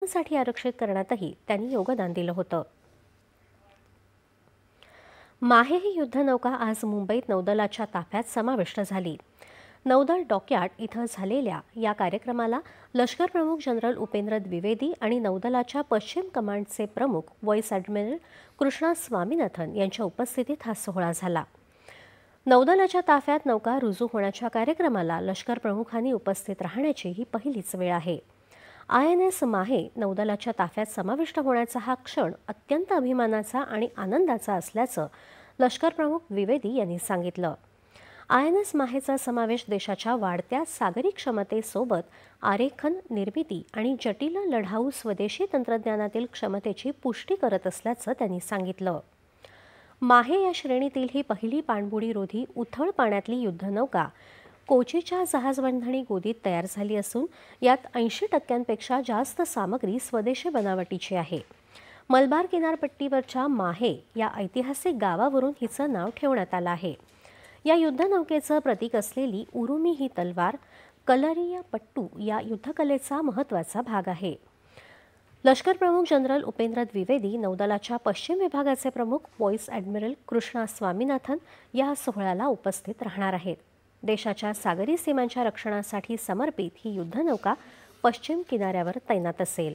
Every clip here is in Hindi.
साठी आरक्षित करण्यातही त्यांनी योगदान दिलं होतं. माहे ही युद्धनौका आज मुंबईत नौदलाच्या ताफ्यात समाविष्ट झाली. नौदल डॉकयार्ड इथं झालेल्या या कार्यक्रमाला लष्कर प्रमुख जनरल उपेंद्र द्विवेदी आणि नौदलाच्या पश्चिम कमांडचे प्रमुख व्हाईस ॲडमिरल कृष्णा स्वामीनाथन यांच्या उपस्थितीत हा सोहळा झाला. नौदलाच्या ताफ्यात नौका रुजू होण्याच्या कार्यक्रमाला लष्कर प्रमुखांनी उपस्थित राहण्याची ही पहिलीच वेळ आहे. INS माहे नौदलाच्या ताफ्यात समाविष्ट होण्याचा हा क्षण अत्यंत अभिमानाचा आणि आनंदाचा असल्याचं लष्कर प्रमुख द्विवेदी यांनी सांगितलं. INS माहेचा समावेश देशाच्या वाढत्या सागरी क्षमतेसोबत आरेखन, निर्मिती आणि जटिल लढाऊ स्वदेशी तंत्रज्ञानातील क्षमतेची पुष्टी करत असल्याचं त्यांनी सांगितलं. माहे या श्रेणीतील ही पहिली पाणबुडीरोधी उथळ पाण्यातली युद्धनौका कोचीच्या जहाजबांधणी गोदीत तयार झाली असून यात 80% जास्त सामग्री स्वदेशी बनावटीची आहे. मलबार किनारपट्टीवरच्या माहे या ऐतिहासिक गावावरून हिचं नाव ठेवण्यात आलं आहे. या युद्धनौकेचं प्रतीक असलेली उरुमी ही तलवार कलरिया पट्टू या युद्धकलेचा महत्त्वाचा भाग आहे. लष्कर प्रमुख जनरल उपेंद्र द्विवेदी, नौदलाच्या पश्चिम विभागाचे प्रमुख व्हाईस ॲडमिरल कृष्णा स्वामीनाथन या सोहळ्याला उपस्थित राहणार आहेत. देशाच्या सागरी सीमांच्या रक्षणासाठी समर्पित ही युद्धनौका पश्चिम किनाऱ्यावर तैनात असेल.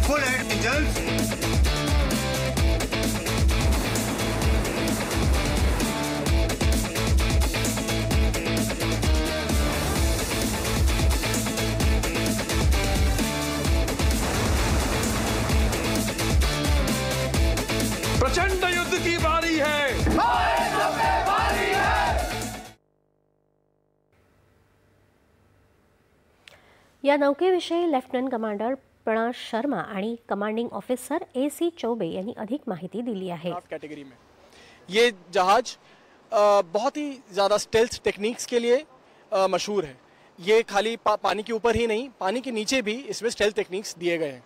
Full head engines. प्रचंड युद्ध की बारी है. या नौकेविषयी लेफ्टनंट कमांडर प्रणव शर्मा आणि कमांडिंग ऑफिसर AC चौबे यांनी अधिक माहिती दिली आहे. कैटेगरी में ये जहाज बहुत ही ज़्यादा स्टेल्थ टेक्निक्स के लिए मशहूर है. ये खाली पानी के ऊपर ही नहीं, पानी के नीचे भी इसमें स्टेल्थ टेक्निक्स दिए गए हैं.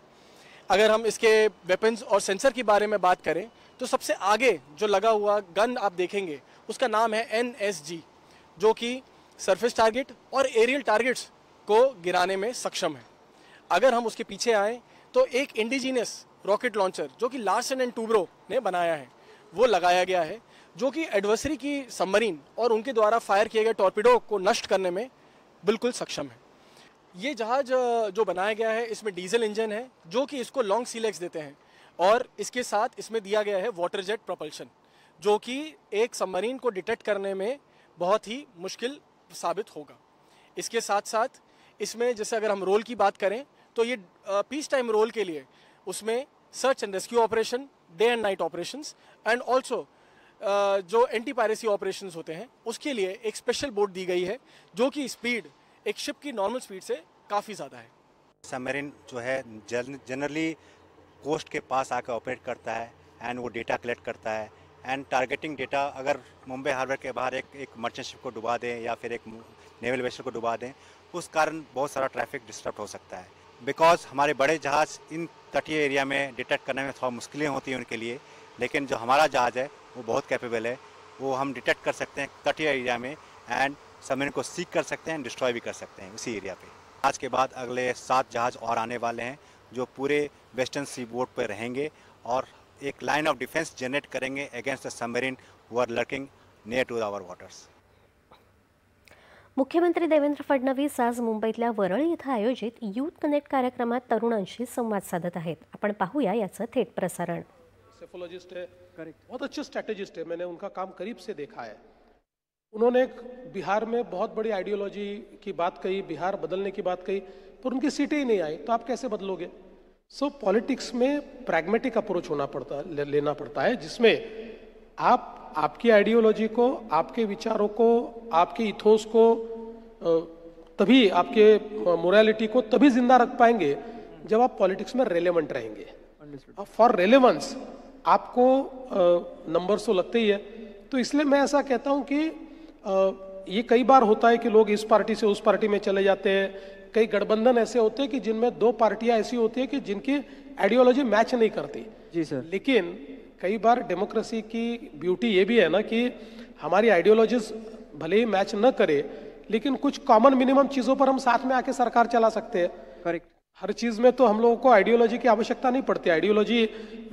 अगर हम इसके वेपन्स और सेंसर के बारे में बात करें तो सबसे आगे जो लगा हुआ गन आप देखेंगे उसका नाम है NSG, जो कि सरफेस टारगेट और एरियल टारगेट्स को गिराने में सक्षम है. अगर हम उसके पीछे आएँ तो एक इंडिजीनियस रॉकेट लॉन्चर जो कि लार्सन एंड टूब्रो ने बनाया है वो लगाया गया है, जो कि एडवर्सरी की सबमरीन और उनके द्वारा फायर किए गए टॉर्पीडो को नष्ट करने में बिल्कुल सक्षम है. ये जहाज जो बनाया गया है इसमें डीजल इंजन है जो कि इसको लॉन्ग सी लेग्स देते हैं, और इसके साथ इसमें दिया गया है वाटर जेट प्रोपल्शन, जो कि एक सबमरीन को डिटेक्ट करने में बहुत ही मुश्किल साबित होगा. इसके साथ साथ इसमें जैसे अगर हम रोल की बात करें तो ये पीस टाइम रोल के लिए उसमें search and rescue operation, day and night operations and also जो एंटी पायरेसी ऑपरेशंस होते हैं उसके लिए एक स्पेशल बोट दी गई है, जो कि स्पीड एक शिप की नॉर्मल स्पीड से काफ़ी ज़्यादा है. सबमरीन जो है जनरली कोस्ट के पास आकर ऑपरेट करता है एंड वो डेटा कलेक्ट करता है एंड टारगेटिंग डेटा अगर मुंबई हार्बर के बाहर एक मर्चेंट शिप को डुबा दें या फिर एक नेवल वेसल को डुबा दें, उस कारण बहुत सारा ट्रैफिक डिस्टर्ब हो सकता है. बिकॉज हमारे बड़े जहाज़ इन तटीय एरिया में डिटेक्ट करने में थोड़ा मुश्किलें होती हैं उनके लिए, लेकिन जो हमारा जहाज़ है वो बहुत कैपेबल है. वो हम डिटेक्ट कर सकते हैं तटीय एरिया में एंड सबमरीन को सीक कर सकते हैं, डिस्ट्रॉय भी कर सकते हैं उसी एरिया पे. आज के बाद अगले 7 जहाज़ और आने वाले हैं जो पूरे वेस्टर्न सी बोर्ड पर रहेंगे और एक लाइन ऑफ डिफेंस जनरेट करेंगे against the submarine who are lurking near to our waters. मुख्यमंत्री देवेंद्र फडणवीस आज मुंबईतल्या वरळी इथं आयोजित यूथ कनेक्ट कार्यक्रमात तरुणांशी संवाद साधत आहेत. आपण पाहूया याचं थेट प्रसारण. सेफोलॉजिस्ट है, बहुत अच्छे स्ट्रैटेजिस्ट है, मैंने उनका काम करीब से देखा है. उन्होंने एक बिहार में बहुत बड़ी आइडियोलॉजी की बात कही, बिहार बदलने की बात कही, पर उनकी सीटें ही नहीं आई, तो आप कैसे बदलोगे? पॉलिटिक्स में प्रैग्मेटिक अप्रोच लेना पड़ता है, जिसमें आप आपकी आइडियोलॉजी को, आपके विचारों को, आपके इथोस को, तभी आपके मोरालिटी को तभी जिंदा रख पाएंगे जब आप पॉलिटिक्स में रेलेवेंट रहेंगे। फॉर रेलेवेंस आपको नंबर्स तो लगते ही है। तो इसलिए मैं ऐसा कहता हूं कि ये कई बार होता है कि लोग इस पार्टी से उस पार्टी में चले जाते हैं। कई गठबंधन ऐसे होते हैं कि जिनमें दो पार्टियां ऐसी होती है कि जिनकी आइडियोलॉजी मैच नहीं करती। जी सर। लेकिन कई बार डेमोक्रेसी की ब्यूटी ये भी है ना कि हमारी आइडियोलॉजीज भले ही मैच न करे, लेकिन कुछ कॉमन मिनिमम चीजों पर हम साथ में आके सरकार चला सकते हैं। करेक्ट। हर चीज में तो हम लोगों को आइडियोलॉजी की आवश्यकता नहीं पड़ती। आइडियोलॉजी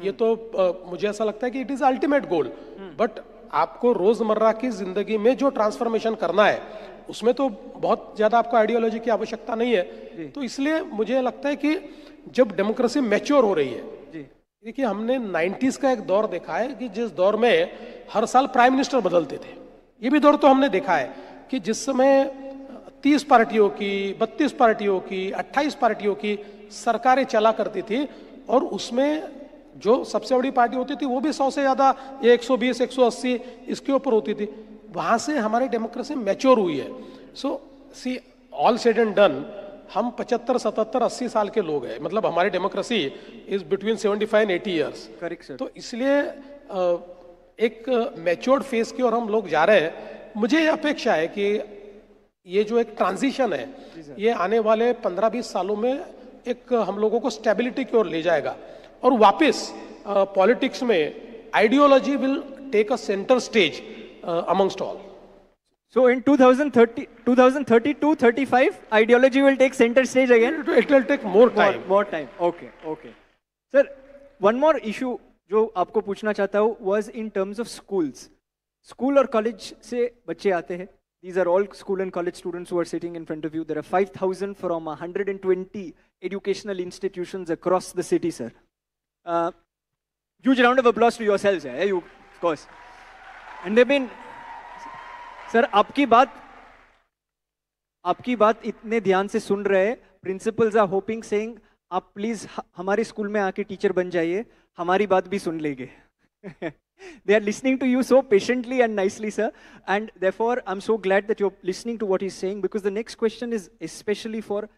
ये तो मुझे ऐसा लगता है कि it is ultimate goal, but आपको रोजमर्रा की जिंदगी में जो ट्रांसफॉर्मेशन करना है उसमें तो बहुत ज्यादा आपको आइडियोलॉजी की आवश्यकता नहीं है। तो इसलिए मुझे लगता है कि जब डेमोक्रेसी मैच्योर हो रही है, देखिए हमने 90s का एक दौर देखा है कि जिस दौर में हर साल प्राइम मिनिस्टर बदलते थे। ये भी दौर तो हमने देखा है कि जिस समय 30 पार्टियों की, 32 पार्टियों की, 28 पार्टियों की सरकारें चला करती थी, और उसमें जो सबसे बड़ी पार्टी होती थी वो भी 100 से ज्यादा, 120, 180 इसके ऊपर होती थी। वहां से हमारी डेमोक्रेसी मैच्योर हुई है। सो see all said and done, हम 75, 77, 80 साल के लोग हैं। मतलब हमारी democracy is between 75 and 80 years. Correct sir. तो इसलिए एक मैच्योर्ड फेज की ओर हम लोग जा रहे हैं। मुझे ये अपेक्षा है कि ये जो एक ट्रांजिशन है ये आने वाले 15-20 सालों में एक हम लोगों को स्टेबिलिटी की ओर ले जाएगा, और वापस पॉलिटिक्स में ideology will take a centre stage amongst all. So in 2032-35, ideology will take center stage again. It will take more time. More time. Okay. Okay. Sir, one more issue जो आपको पूछना चाहता हूँ was in terms of schools. School और college से बच्चे आते हैं. These are all school and college students who are sitting in front of you. There are 5,000 from 120 educational institutions across the city, sir. Huge round of applause to yourselves, you, of course. And they've been, sir, आपकी बात इतने ध्यान से सुन रहे हैं. प्रिंसिपल्स आर होपिंग, सेइंग आप प्लीज हमारे स्कूल में आके टीचर बन जाइए, हमारी बात भी सुन लेंगे. They are listening to you so patiently and nicely, sir, and therefore I'm so glad that you're listening to what he's saying, because the next question is especially for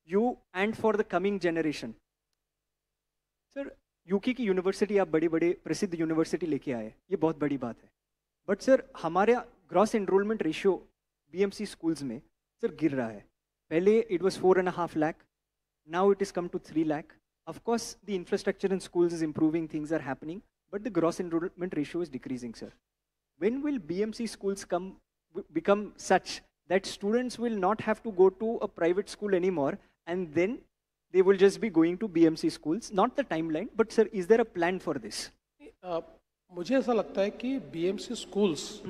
you and for the coming generation. Sir, UK की यूनिवर्सिटी आप बड़ी बड़ी प्रसिद्ध यूनिवर्सिटी लेके आए, ये बहुत बड़ी बात है. बट सर हमारा gross enrolment ratio BMC schools में सर गिर रहा है. पहले it was 4.5 lakh, now it is come to 3 lakh. Of course the infrastructure in schools is improving, things are happening, but the gross enrolment ratio is decreasing. Sir, when will BMC schools become such that students will not have to go to a private school anymore, and then they will just be going to BMC schools? Not the timeline, but sir, is there a plan for this? मुझे ऐसा लगता है कि BMC स्कूल्स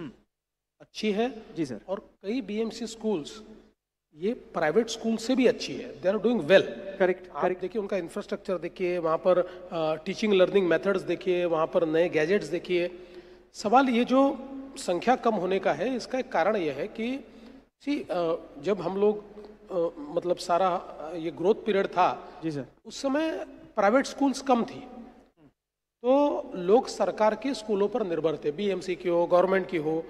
अच्छी है जी सर, और कई BMC स्कूल्स ये प्राइवेट स्कूल से भी अच्छी है. They are doing well. Correct. देखिए उनका इंफ्रास्ट्रक्चर देखिए, वहाँ पर टीचिंग लर्निंग मेथड्स देखिए, वहाँ पर नए गैजेट्स देखिए. सवाल ये जो संख्या कम होने का है, इसका एक कारण यह है कि जब हम लोग मतलब सारा ये ग्रोथ पीरियड था जी सर, उस समय प्राइवेट स्कूल्स कम थी, तो लोग सरकार के स्कूलों पर निर्भर थे, बीएमसी की हो, गवर्नमेंट की हो,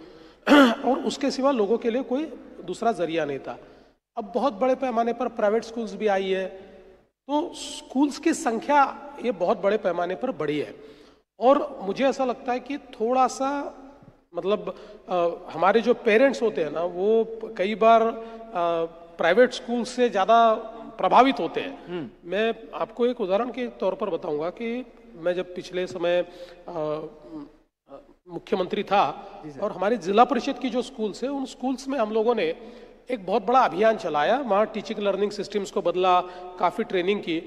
और उसके सिवा लोगों के लिए कोई दूसरा जरिया नहीं था. अब बहुत बड़े पैमाने पर प्राइवेट स्कूल्स भी आई है, तो स्कूल्स की संख्या ये बहुत बड़े पैमाने पर बढ़ी है. और मुझे ऐसा लगता है कि थोड़ा सा मतलब हमारे जो पेरेंट्स होते हैं ना, वो कई बार प्राइवेट स्कूल से ज़्यादा प्रभावित होते हैं. मैं आपको एक उदाहरण के तौर पर बताऊंगा कि मैं जब पिछले समय मुख्यमंत्री था और हमारी जिला परिषद की जो स्कूल्स है, उन स्कूल्स में हम लोगों ने एक बहुत बड़ा अभियान चलाया. वहाँ टीचिंग लर्निंग सिस्टम्स को बदला, काफ़ी ट्रेनिंग की.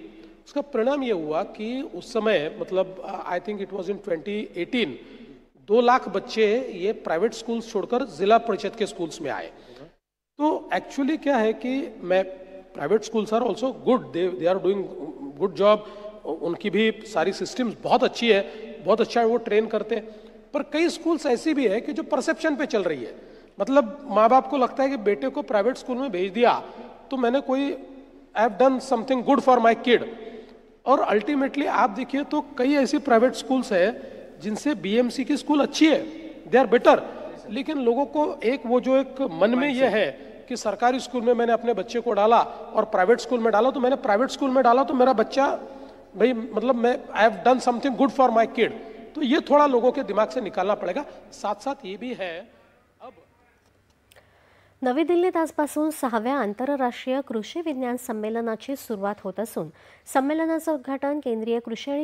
उसका परिणाम ये हुआ कि उस समय मतलब I think it was in 2018 2 lakh बच्चे ये प्राइवेट स्कूल्स छोड़कर जिला परिषद के स्कूल्स में आए. तो एक्चुअली क्या है कि मैं private schools are also good, they are doing good job. उनकी भी सारी सिस्टम्स बहुत अच्छी है, बहुत अच्छा है, वो ट्रेन करते हैं. पर कई स्कूल्स ऐसी भी है कि जो परसेप्शन पे चल रही है. मतलब माँ बाप को लगता है कि बेटे को प्राइवेट स्कूल में भेज दिया तो मैंने कोई I have done something good for my kid. और अल्टीमेटली आप देखिए तो कई ऐसी प्राइवेट स्कूल्स है जिनसे बीएमसी की स्कूल अच्छी है, दे आर बेटर। लेकिन लोगों को एक वो जो एक मन में ये है कि सरकारी स्कूल में मैंने अपने बच्चे को डाला और प्राइवेट स्कूल में डाला, तो मैंने प्राइवेट स्कूल में डाला तो मेरा बच्चा भाई मतलब मैं I have done something good for my kid. तो ये थोड़ा लोगों के दिमाग से निकालना पड़ेगा। साथ साथ ये भी है, नवी दिल्लीत आजपासून 6व्या आंतरराष्ट्रीय कृषी विज्ञान संमेलनाची सुरुवात होत असून संमेलनाचं उद्घाटन केंद्रीय कृषी आणि